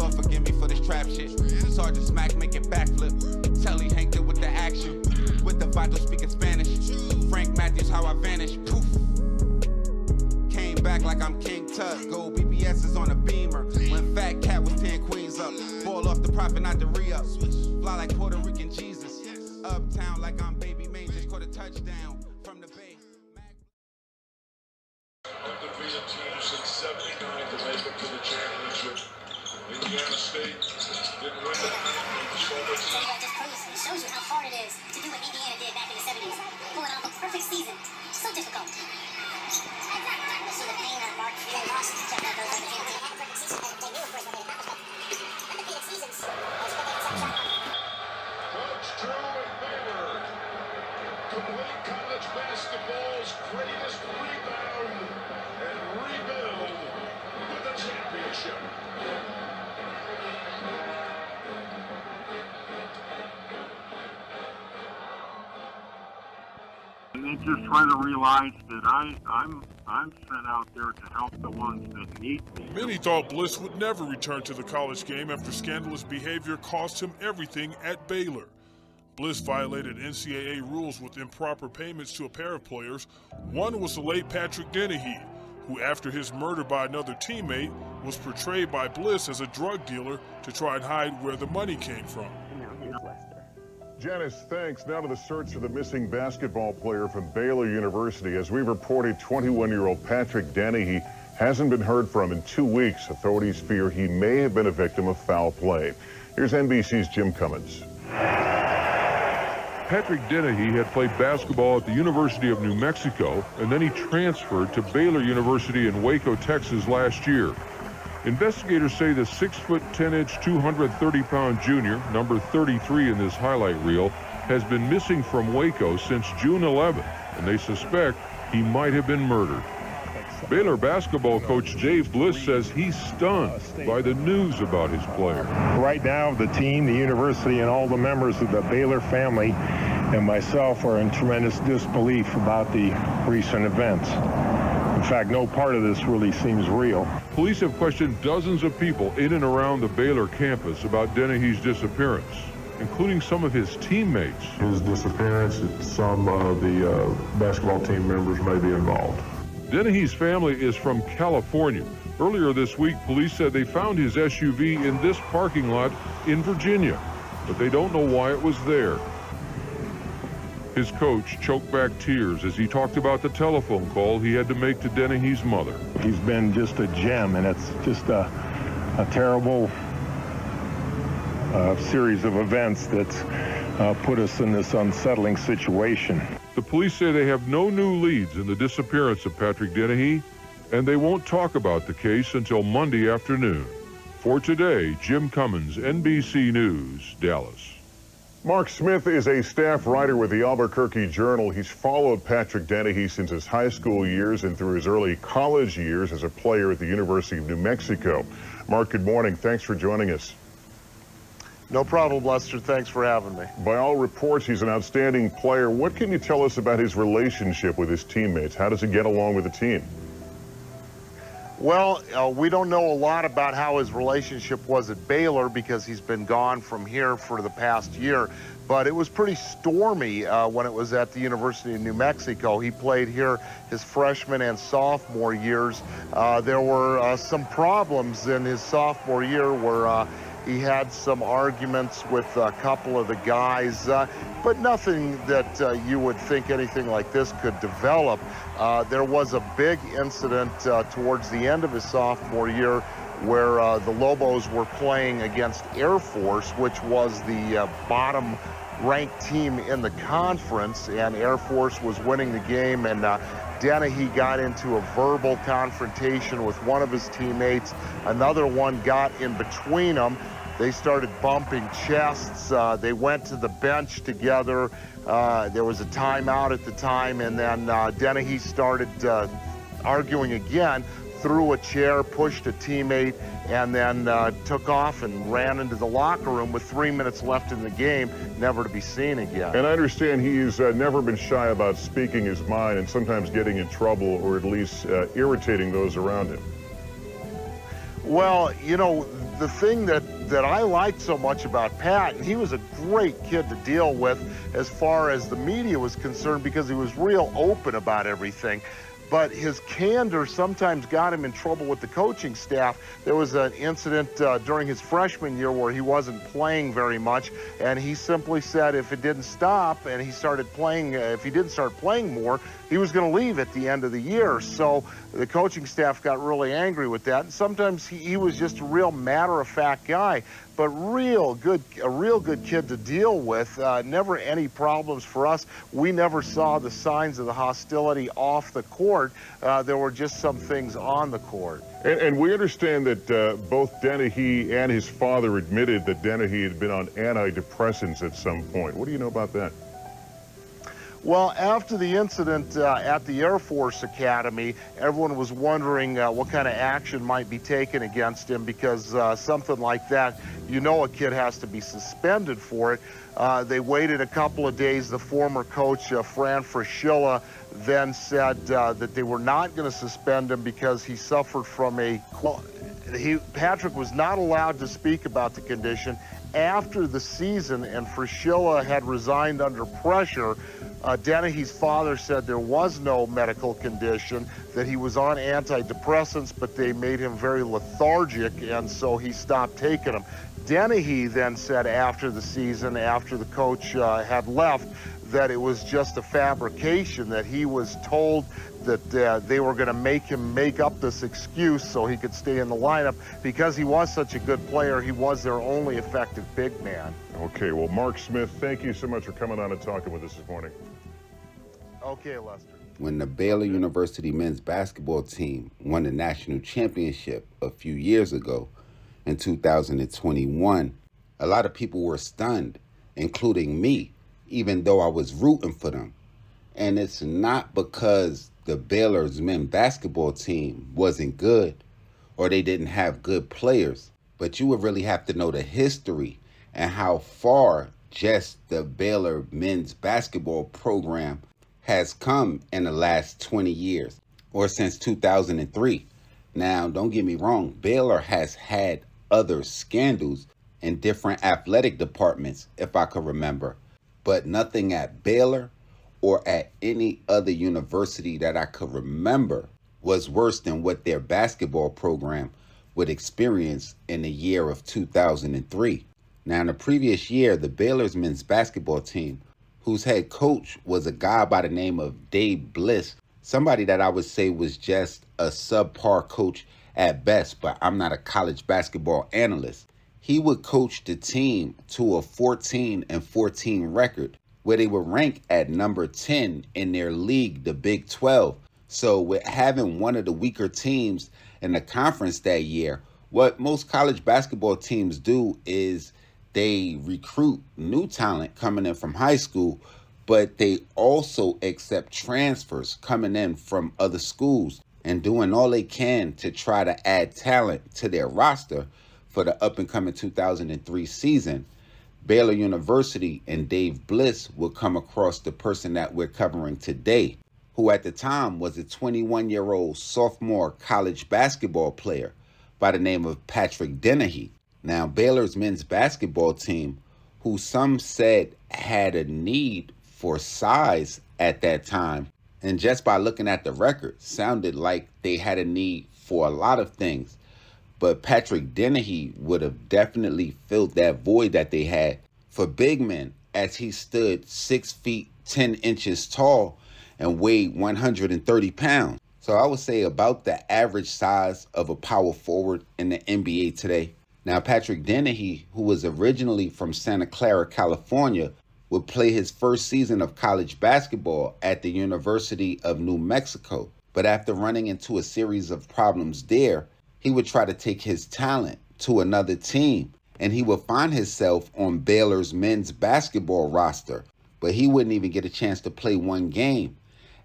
Lord forgive me for this trap shit. Sergeant Smack making backflip. Telly Hank with the action. With the vital speaking Spanish. Frank Matthews, how I vanish. Poof. Came back like I'm King Tut. Gold BBS is on a beamer. When Fat Cat was 10 queens up. Ball off the profit, not the re-up. Fly like Puerto Rican Jesus. Uptown like I'm Baby May. Just caught a touchdown from the Bay. Undefeated team since '79 to make it to the championship. Indiana State didn't win the It shows you how hard it is to do what Indiana did back in the 70s. Pulling off a perfect season. So difficult. You see the pain on Mark Few lost. Check out those undefeated teams. They knew, of course, what they accomplished. Undefeated seasons. Coach Drew and Baylor complete college basketball's greatest rebound and rebuild with the championship. They just try to realize that I'm sent out there to help the ones that need me. Many thought Bliss would never return to the college game after scandalous behavior cost him everything at Baylor. Bliss violated NCAA rules with improper payments to a pair of players. One was the late Patrick Dehnehy, who after his murder by another teammate was portrayed by Bliss as a drug dealer to try and hide where the money came from. Janice, thanks. Now to the search for the missing basketball player from Baylor University. As we reported, 21-year-old Patrick Dehnehy hasn't been heard from in 2 weeks. Authorities fear he may have been a victim of foul play. Here's NBC's Jim Cummins. Patrick Dehnehy had played basketball at the University of New Mexico, and then he transferred to Baylor University in Waco, Texas last year. Investigators say the 6'10", 230-pound junior, number 33 in this highlight reel, has been missing from Waco since June 11th, and they suspect he might have been murdered. Baylor basketball coach Dave Bliss says he's stunned by the news about his player. Right now, the team, the university, and all the members of the Baylor family and myself are in tremendous disbelief about the recent events. In fact, no part of this really seems real. Police have questioned dozens of people in and around the Baylor campus about Dehnehy's disappearance, including some of his teammates. His disappearance, some of the basketball team members may be involved. Dehnehy's family is from California. Earlier this week, police said they found his SUV in this parking lot in Virginia, but they don't know why it was there. His coach choked back tears as he talked about the telephone call he had to make to Dehnehy's mother. He's been just a gem, and it's just a terrible series of events that's put us in this unsettling situation. The police say they have no new leads in the disappearance of Patrick Dehnehy, and they won't talk about the case until Monday afternoon. For today, Jim Cummins, NBC News, Dallas. Mark Smith is a staff writer with the Albuquerque Journal. He's followed Patrick Dehnehy since his high school years and through his early college years as a player at the University of New Mexico. Mark, good morning. Thanks for joining us. No problem, Lester. Thanks for having me. By all reports, he's an outstanding player. What can you tell us about his relationship with his teammates? How does he get along with the team? Well, we don't know a lot about how his relationship was at Baylor because he's been gone from here for the past year. But it was pretty stormy when it was at the University of New Mexico. He played here his freshman and sophomore years. There were some problems in his sophomore year where he had some arguments with a couple of the guys, but nothing that you would think anything like this could develop. There was a big incident towards the end of his sophomore year where the Lobos were playing against Air Force, which was the bottom-ranked team in the conference, and Air Force was winning the game, and Dehnehy got into a verbal confrontation with one of his teammates. Another one got in between them. They started bumping chests. They went to the bench together. There was a timeout at the time, and then Dehnehy started arguing again, threw a chair, pushed a teammate, and then took off and ran into the locker room with 3 minutes left in the game, never to be seen again. And I understand he's never been shy about speaking his mind and sometimes getting in trouble or at least irritating those around him. Well, you know, the thing that I liked so much about Pat, and he was a great kid to deal with as far as the media was concerned because he was real open about everything. But his candor sometimes got him in trouble with the coaching staff. There was an incident during his freshman year where he wasn't playing very much, and he simply said if it didn't stop and he started playing, if he didn't start playing more, he was going to leave at the end of the year. So the coaching staff got really angry with that. And sometimes he was just a real matter-of-fact guy, but a real good kid to deal with. Never any problems for us. We never saw the signs of the hostility off the court. There were just some things on the court. And we understand that both Dehnehy and his father admitted that Dehnehy had been on antidepressants at some point. What do you know about that? Well, after the incident at the Air Force Academy, everyone was wondering what kind of action might be taken against him because something like that, you know a kid has to be suspended for it. They waited a couple of days. The former coach, Fran Fraschilla, then said that they were not going to suspend him because he suffered from Patrick was not allowed to speak about the condition after the season, and Fraschilla had resigned under pressure. Dehnehy's father said there was no medical condition, that he was on antidepressants, but they made him very lethargic, and so he stopped taking them. Dehnehy then said after the season, after the coach had left, that it was just a fabrication, that he was told that they were going to make him make up this excuse so he could stay in the lineup. Because he was such a good player, he was their only effective big man. Okay, well, Mark Smith, thank you so much for coming on and talking with us this morning. Okay, Lester. When the Baylor University men's basketball team won the national championship a few years ago in 2021, a lot of people were stunned, including me, even though I was rooting for them. And it's not because the Baylor's men's basketball team wasn't good or they didn't have good players, but you would really have to know the history and how far just the Baylor men's basketball program has come in the last 20 years or since 2003. Now, don't get me wrong, Baylor has had other scandals in different athletic departments, if I could remember, but nothing at Baylor or at any other university that I could remember was worse than what their basketball program would experience in the year of 2003. Now, in the previous year, the Baylor's men's basketball team, whose head coach was a guy by the name of Bliss, somebody that I would say was just a subpar coach at best, but I'm not a college basketball analyst. He would coach the team to a 14-14 record, where they would rank at number 10 in their league, the Big 12. So with having one of the weaker teams in the conference that year, what most college basketball teams do is they recruit new talent coming in from high school, but they also accept transfers coming in from other schools and doing all they can to try to add talent to their roster for the up-and-coming 2003 season. Baylor University and Bliss would come across the person that we're covering today, who at the time was a 21-year-old sophomore college basketball player by the name of Patrick Dehnehy. Now, Baylor's men's basketball team, who some said had a need for size at that time, and just by looking at the record, sounded like they had a need for a lot of things. But Patrick Dehnehy would have definitely filled that void that they had for big men, as he stood 6 feet 10 inches tall and weighed 130 pounds. So I would say about the average size of a power forward in the NBA today. Now, Patrick Dehnehy, who was originally from Santa Clara, California, would play his first season of college basketball at the University of New Mexico. But after running into a series of problems there, he would try to take his talent to another team, and he would find himself on Baylor's men's basketball roster, but he wouldn't even get a chance to play one game.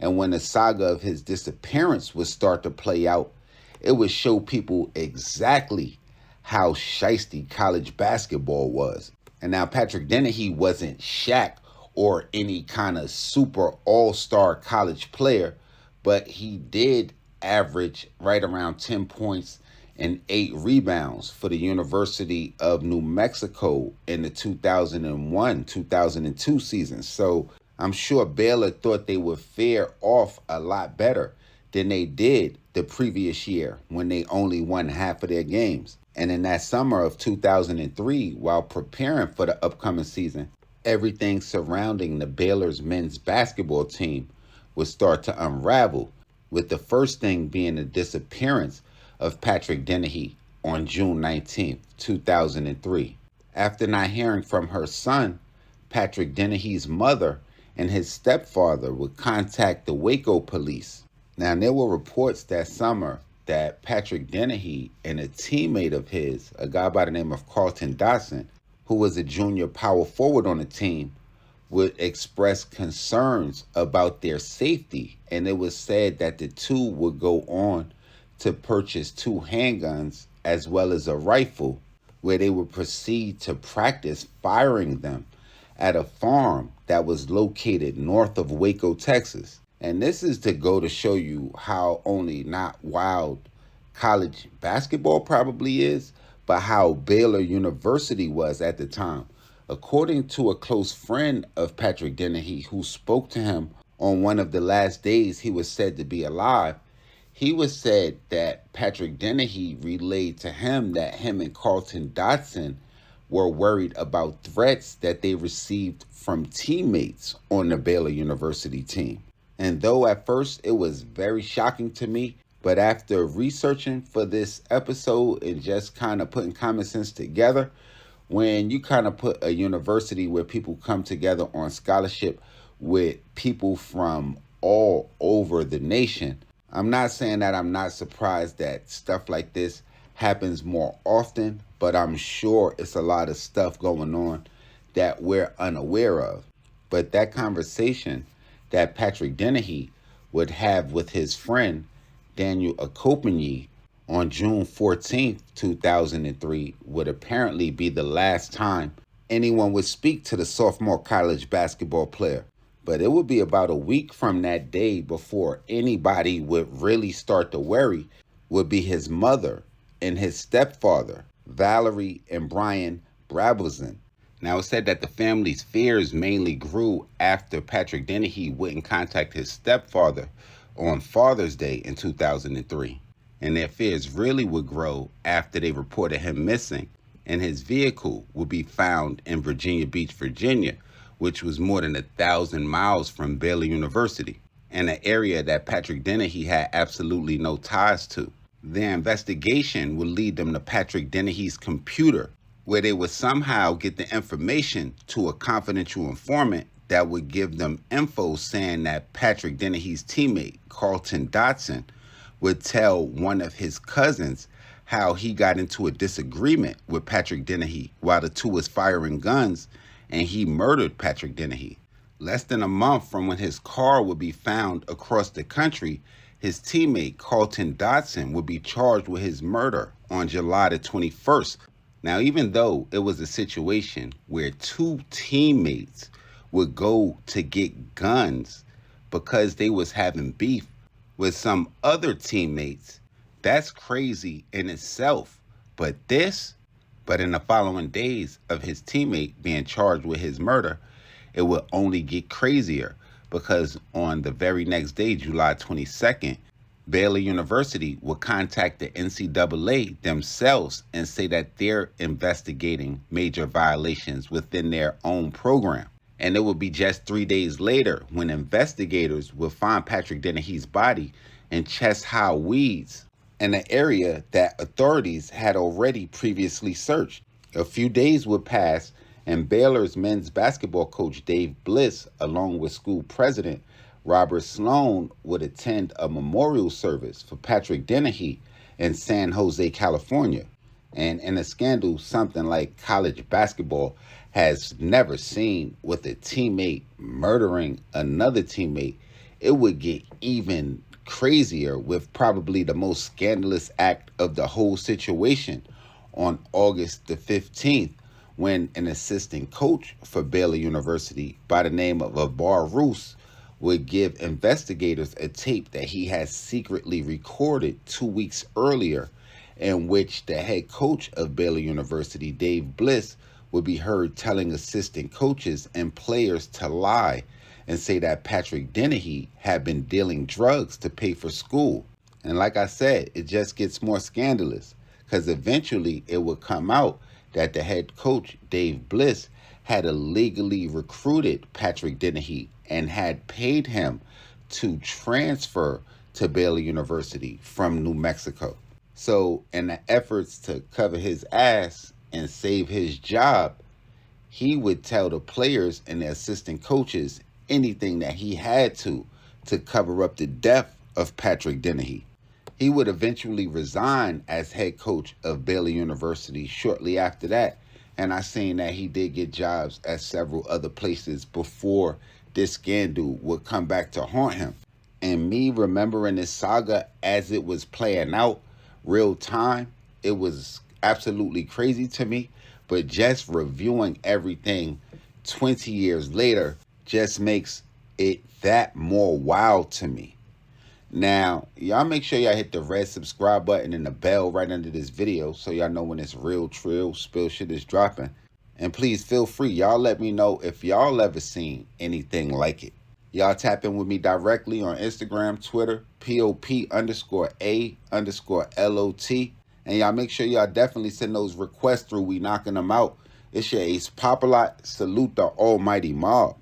And when the saga of his disappearance would start to play out, it would show people exactly how shiesty college basketball was. And now Patrick Dehnehy wasn't Shaq or any kind of super all-star college player, but he did average right around 10 points and 8 rebounds for the University of New Mexico in the 2001-2002 season. So I'm sure Baylor thought they would fare off a lot better than they did the previous year when they only won half of their games. And in that summer of 2003, while preparing for the upcoming season, everything surrounding the Baylor's men's basketball team would start to unravel, with the first thing being the disappearance of Patrick Dehnehy on June 19, 2003. After not hearing from her son, Patrick Dennehy's mother and his stepfather would contact the Waco police. Now, there were reports that summer that Patrick Dehnehy and a teammate of his, a guy by the name of Carlton Dotson, who was a junior power forward on the team, would express concerns about their safety. And it was said that the two would go on to purchase 2 handguns as well as a rifle, where they would proceed to practice firing them at a farm that was located north of Waco, Texas. And this is to go to show you how only not wild college basketball probably is, but how Baylor University was at the time. According to a close friend of Patrick Dehnehy who spoke to him on one of the last days he was said to be alive, he was said that Patrick Dehnehy relayed to him that him and Carlton Dotson were worried about threats that they received from teammates on the Baylor University team. And though at first it was very shocking to me, but after researching for this episode and just kind of putting common sense together, when you kind of put a university where people come together on scholarship with people from all over the nation, I'm not saying that I'm not surprised that stuff like this happens more often, but I'm sure it's a lot of stuff going on that we're unaware of. But that conversation that Patrick Dehnehy would have with his friend Daniel Akopany on June 14th, 2003 would apparently be the last time anyone would speak to the sophomore college basketball player. But it would be about a week from that day before anybody would really start to worry would be his mother and his stepfather, Valerie and Brian Brabelson. Now, it's said that the family's fears mainly grew after Patrick Dehnehy wouldn't contact his stepfather on Father's Day in 2003. And their fears really would grow after they reported him missing, and his vehicle would be found in Virginia Beach, Virginia, which was more than 1,000 miles from Baylor University, and an area that Patrick Dehnehy had absolutely no ties to. Their investigation would lead them to Patrick Dennehy's computer, where they would somehow get the information to a confidential informant that would give them info saying that Patrick Dennehy's teammate, Carlton Dotson, would tell one of his cousins how he got into a disagreement with Patrick Dehnehy while the two was firing guns, and he murdered Patrick Dehnehy. Less than a month from when his car would be found across the country, his teammate Carlton Dotson would be charged with his murder on July the 21st. Now, even though it was a situation where 2 teammates would go to get guns because they was having beef with some other teammates, that's crazy in itself. But in the following days of his teammate being charged with his murder, it would only get crazier, because on the very next day, July 22nd, Baylor University would contact the NCAA themselves and say that they're investigating major violations within their own program. And it would be just 3 days later when investigators would find Patrick Dennehy's body in Chest High Weeds, in an area that authorities had already previously searched. A few days would pass, and Baylor's men's basketball coach Dave Bliss, along with school president Robert Sloan, would attend a memorial service for Patrick Dehnehy in San Jose, California. And in a scandal something like college basketball has never seen, with a teammate murdering another teammate, it would get even crazier with probably the most scandalous act of the whole situation on August the 15th, when an assistant coach for Baylor University by the name of Abar Roos would give investigators a tape that he had secretly recorded 2 weeks earlier in which the head coach of Baylor University, Dave Bliss, would be heard telling assistant coaches and players to lie and say that Patrick Dehnehy had been dealing drugs to pay for school. And like I said, it just gets more scandalous, because eventually it would come out that the head coach, Dave Bliss, had illegally recruited Patrick Dehnehy and had paid him to transfer to Baylor University from New Mexico. So in the efforts to cover his ass and save his job, he would tell the players and the assistant coaches anything that he had to cover up the death of Patrick Dehnehy. He would eventually resign as head coach of Baylor University shortly after that, and I seen that he did get jobs at several other places before this scandal would come back to haunt him. And me remembering this saga as it was playing out real time, it was absolutely crazy to me. But just reviewing everything 20 years later just makes it that more wild to me. Now, y'all make sure y'all hit the red subscribe button and the bell right under this video so y'all know when this real trill spill shit is dropping. And please feel free, y'all let me know if y'all ever seen anything like it. Y'all tap in with me directly on Instagram, Twitter, POP_A_LOT. And y'all make sure y'all definitely send those requests through. We knocking them out. It's your ace Popalot. Salute the almighty MOBB.